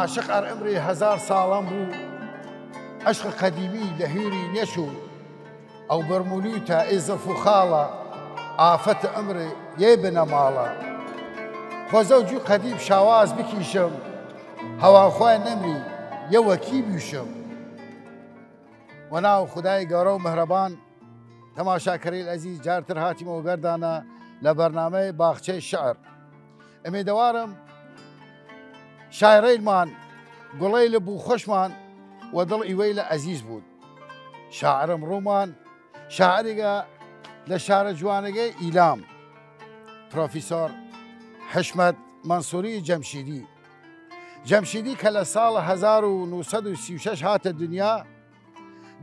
عاشق عمري 1000 ساڵم بوو عشق قەدیمی لە هێری نەچوو ئەو بەرمولوتە ئێزەف و خاڵە ئافەتە عمري یێ بنە ماڵە خۆزە و جوو قەدیم شاواز بکیشم هەواخوای نەمری یەوەکی بیشم وەناو خودای گەورە و مهرەبان تەماشاکەرەی عەزیز جارتر هاتیمەوە گەردانە لە بەرنامەی باخچەی شعر ئەمێدەوارم شاعرەیمان گوڵەی لە بوو خۆشمان و دڵ ئیوەی لە عەزیز بوو شاعرم ڕوومان شاعرێکە لە شارە جوانەکەی ئیلام پرۆفیسۆر حشمەت مەنسووری جەمشیدی کە لە ساڵە 1936 هاتە دنیا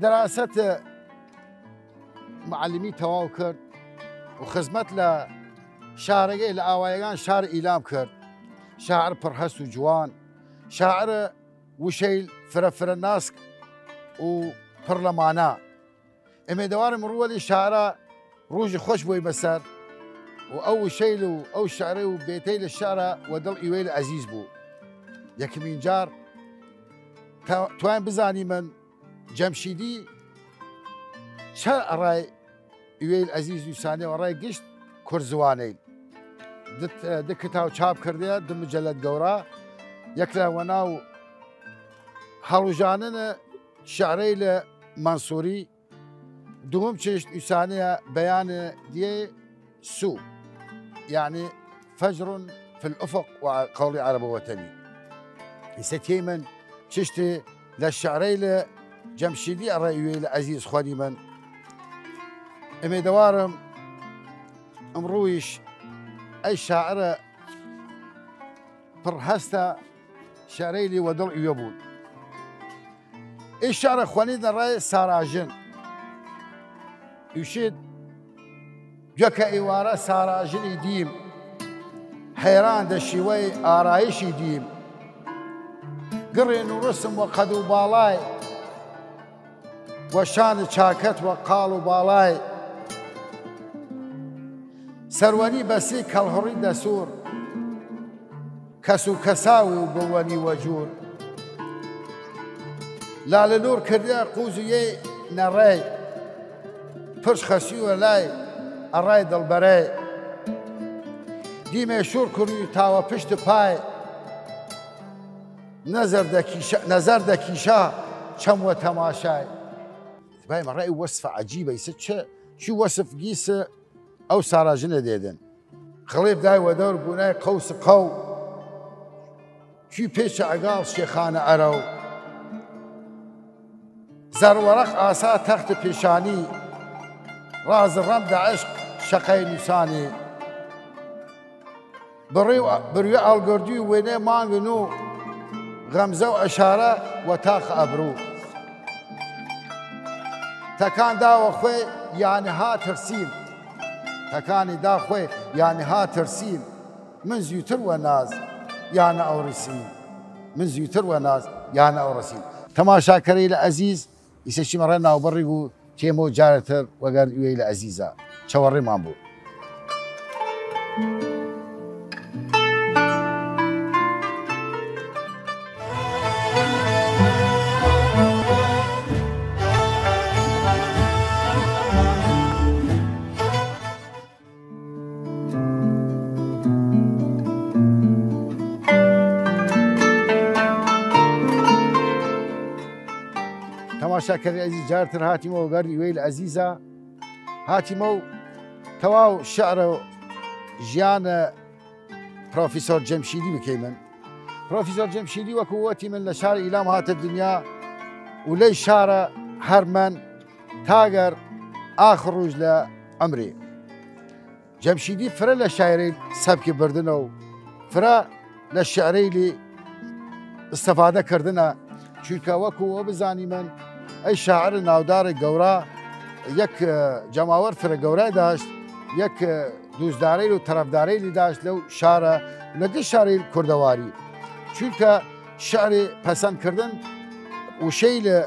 دەراستە معلمی تەواو کرد و خزمەت لە شارەکەی لە ئاوایەکان شار ئیلام کرد شاعر پڕهەست و جوان شاعرە وشەی فرە ناسک و پڕ لە مانا ئەمێدەوارم ڕووەلی شاعرە ڕۆژی خۆش بۆی بەسەر و ئەو وشەیل و ئەو شعرە و بێتەی لە شارە و دڵ ئیوەی لە عەزیز بوو یەکمین جار توان بزانی من جەمشیدی چە ئەڕای ئیوەی عەزیز وسانێ و ڕای گشت کورد زوانەی دو کتاو چاپ کردەیە دو مجەلەد گەورە یەک لە وەناو هەڵوژاننە شعرەی لە مەنسووری دووەم چێشت وسانەیە بەیانە دیێ سوو يعني فجر في الأفق وقولي عرب وطني يستي من ششتي للشعري لجمشيدي الرأيوي العزيز خواني من امي دوارم امرويش اي شاعرة برهستا شعري لي ودل يبون اي الشعر خواني الرأي ساراجن يشد جەکە ئێوارە ساراژنی دیم حەیران دە شیوەی ئارایشی دیم گڕێن و ڕسم وە قەد و باڵای وە شانە چاکەت وە قاڵ و باڵای سەروەنی بەسی کەڵهڕی دەسوور کەس و کەساوی و بوەنی وەجوور لالە نور کردە قووز و یەی نەڕێی پرش خەسیوە لای ئەڕای دڵبەرەی دیمێ شوور کردی تاوە پشت پای نەزەر دەکیشا چەموە تەماشای بایم ڕای وەسفە عەجیبە ئیسە چی وەسف گیسە ئەو ساراژنە دێدن خەڵێ بدای وەدەور بوونای قەوس قەو چی پێچە ئەگاڵ شێخانە ئەرەو زەروەرەق ئاسا تەختە پێشانی راز الرمد عشق شقي نساني بريو القردي ويني مانغنو غمزة وأشارة وتاخ أبرو تكان دا وخوي يعني ها ترسيم تكاني دا خوي يعني ها ترسيم من زيوتر وناز يعني أورسيم من زيوتر وناز يعني أورسيم تماشا كريل عزيز يسشي مرنا وبرقو تيمو جارتر وقال ويل عزيزة شوري مامبو تماشا كري عزيز جارتر هاتيمو وقال ويل عزيزة هاتيمو تواو شعر جيان بروفيسور جەمشیدی بكيمن بروفيسور جەمشیدی وكوتي من لشار إيلام هات الدنيا ولي شارة هرمن تاجر آخر روز لعمري جەمشیدی فرا لشاعري سبك بردنو فرا للشعري اللي استفادة كردنا چونکە وەکو بزانی من ئەی شاعر ناودارێک گەورە یەک جەماوەر فرە گەورەی داشت یەک دووزدارەی و تەرەفدارەی داشت لەو شارە لەگەڵ شاری کوردەواری چونکە شعری پەسەندکردن وشەی لە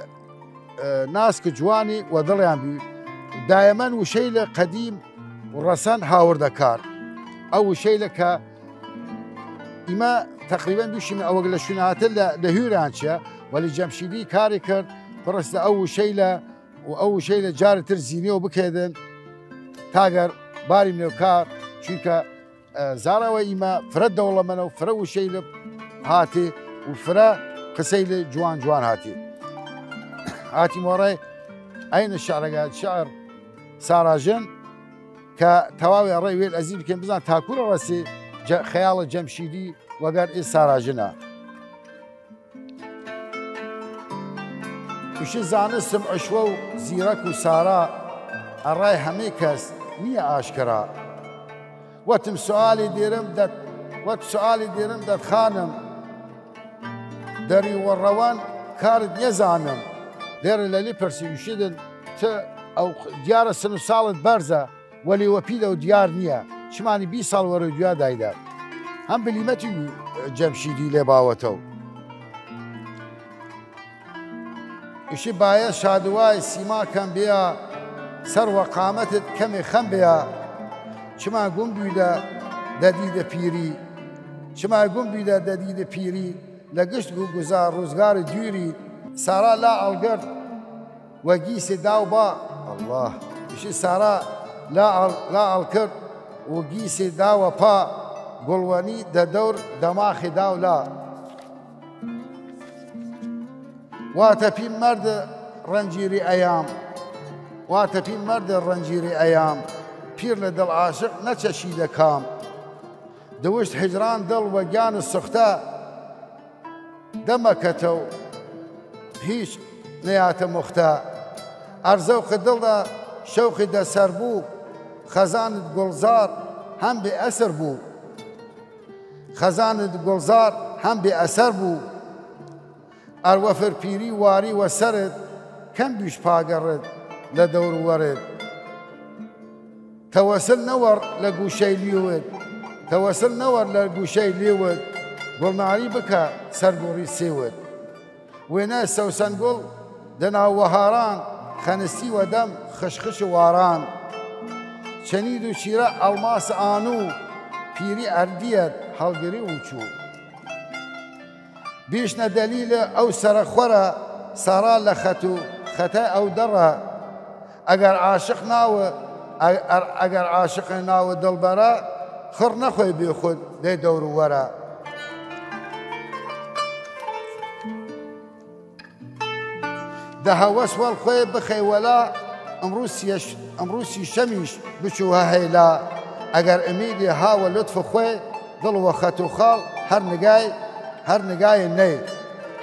ناسکە جوانی و دڵیان بی دایەمەن وشەی لە قەدیم و ڕەسەن هاوردەکار ئەو وشەی لە کە إما تقريبا دوشي من أول لشونات لهيرانشا ولي جمشيدي كاري كرد برست أول شيء وأول شيء جار ترزيني وبكذا تاجر باري من الكار شوكا زارا وإما فرد والله منو فرو شيء هاتي وفرا قسيل جوان هاتي موراي أين الشعر قال شعر ساراجن كتواوي الرأي ويل أزيل كان بزان تاكل راسي خيال الجمشيدي وقال إيه ساراجنا وش زانستم عشوو زيرك وسارا الرأي هميكس نية آشكرا وتم سؤالي ديرم دت خانم دري والروان كارد يزانم دير اللي برسي يشدن أو ديار السنة صالت برزة ولي وبيدا وديار نية شماني 20 سال ورا ديار دايدا هم بليمتي جمشيدي لباوتو إشي بايا شادواي سيما كان بيا سر وقامت كم خم بيا شما قوم بيدا دديد بيري شما قوم بيدا دديد بيري لقشت گزار روزگار ديوري سارا لا القرد وقيس داوبا الله إشي سارا لا القرد وقيس داو با قلواني دور دماغ داو لا واتفي مرد رنجيري أيام واتفي مرد الرنجيري أيام بير لدل عاشق نتشي دكام دوشت حجران دل وجان السختا دمكتو هيش نيات مختا أرزوق دل دا شوق دا سربو خزانة گلزار هم بأسر بو خزانة گلزار هم بأسر بو أروفر بيري واري وسرد كم بيش باقرد لدور ورد توسل نور لقوشي ليود توسل نور لقوشي ليود قول ناري بكا سرقوري سيود وناس سوسن قول دنا وهاران خنستي ودم خشخش واران شنيدو شيرا الماس آنو بيري أرديت حلقري وچو بيشنا دليل أو سرخورا سارا لختو ختا أو درا أجر عاشق ناو أجر عاشق ناو دلبرا خر نخوي بيخد دي دور ورا ده هوس والخوي بخي ولا امروسي شميش بشوها هيلا أجر أميدي هاو لطف خوي ضل وختو خال هر نقاي الني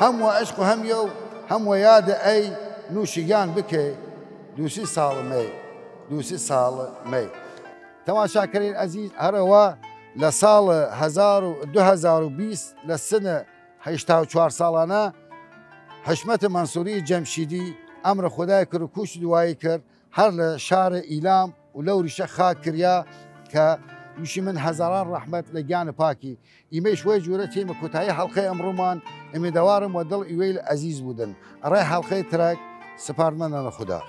هم وعشق هم يو هم وياد أي نوشيان بكي دوسي صال مي تماشا كريم عزيز هروا لصال 2020 للسنة 84 سالانه حشمت منصوري جمشيدي أمر خدای كر وكوش دوائي كر هر لشار إيلام ولوري شخا كريا يشي من هزاران رحمة لجان باكي إيمي شوي جورتي مكوتاي حلقة أمرمان إمي دوارم ودل إيويل عزيز بودن أراي حلقة تراك سپارمنا خدا